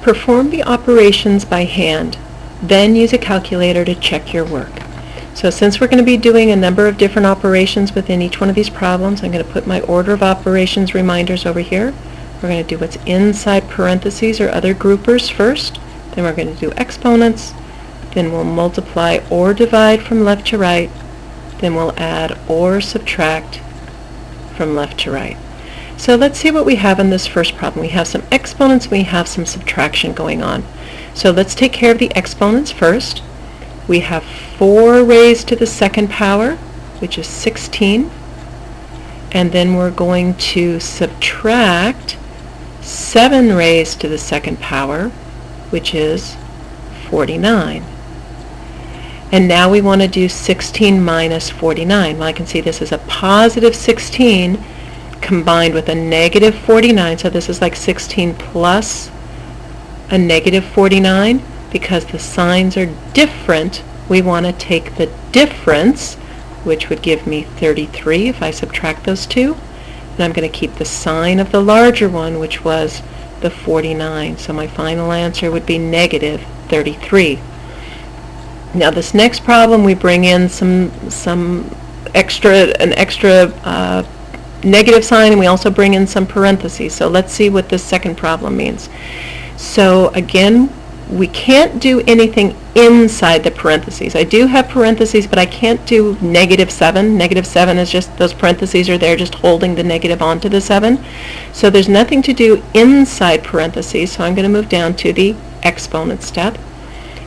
Perform the operations by hand, then use a calculator to check your work. So since we're going to be doing a number of different operations within each one of these problems, I'm going to put my order of operations reminders over here. We're going to do what's inside parentheses or other groupers first. Then we're going to do exponents. Then we'll multiply or divide from left to right. Then we'll add or subtract from left to right. So let's see what we have in this first problem. We have some exponents, we have some subtraction going on. So let's take care of the exponents first. We have 4 raised to the second power, which is 16. And then we're going to subtract 7 raised to the second power, which is 49. And now we want to do 16 minus 49. Well, I can see this is a positive 16 combined with a negative 49. So this is like 16 plus a negative 49. Because the signs are different, we want to take the difference, which would give me 33 if I subtract those two. And I'm going to keep the sign of the larger one, which was the 49. So my final answer would be negative 33. Now this next problem, we bring in an extra negative sign, and we also bring in some parentheses. So let's see what this second problem means. So again, we can't do anything inside the parentheses. I do have parentheses, but I can't do negative 7. Negative 7 is just, those parentheses are there just holding the negative onto the 7. So there's nothing to do inside parentheses, so I'm going to move down to the exponent step.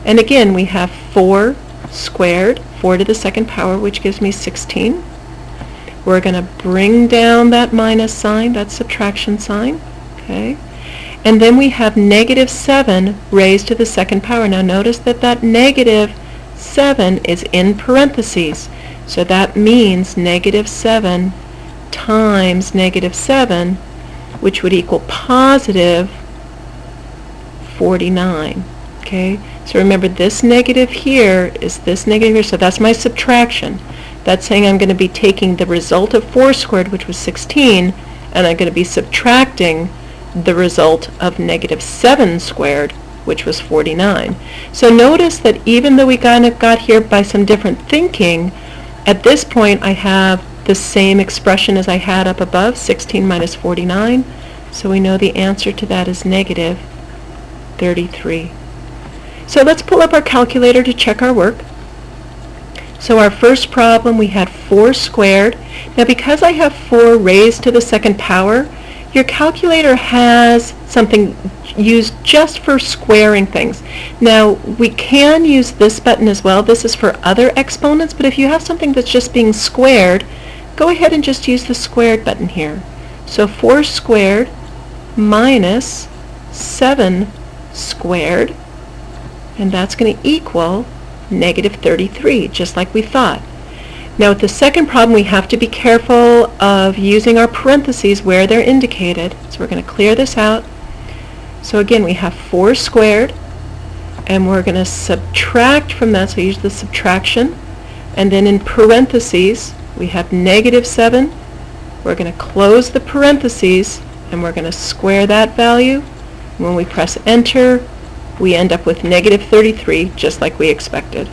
And again, we have 4 squared, 4 to the second power, which gives me 16. We're going to bring down that minus sign, that subtraction sign. Okay. And then we have negative 7 raised to the second power. Now notice that that negative 7 is in parentheses. So that means negative 7 times negative 7, which would equal positive 49. Okay? So remember, this negative here is this negative here. So that's my subtraction. That's saying I'm going to be taking the result of 4 squared, which was 16, and I'm going to be subtracting the result of negative 7 squared, which was 49. So notice that even though we kind of got here by some different thinking, at this point I have the same expression as I had up above, 16 minus 49. So we know the answer to that is negative 33. So let's pull up our calculator to check our work. So our first problem, we had 4 squared. Now because I have 4 raised to the second power, your calculator has something used just for squaring things. Now, we can use this button as well. This is for other exponents, but if you have something that's just being squared, go ahead and just use the squared button here. So 4 squared minus 7 squared, and that's going to equal negative 33, just like we thought. Now with the second problem, we have to be careful of using our parentheses where they're indicated. So we're going to clear this out. So again, we have 4 squared, and we're going to subtract from that, so use the subtraction. And then in parentheses, we have negative 7. We're going to close the parentheses, and we're going to square that value. When we press enter, we end up with negative 33, just like we expected.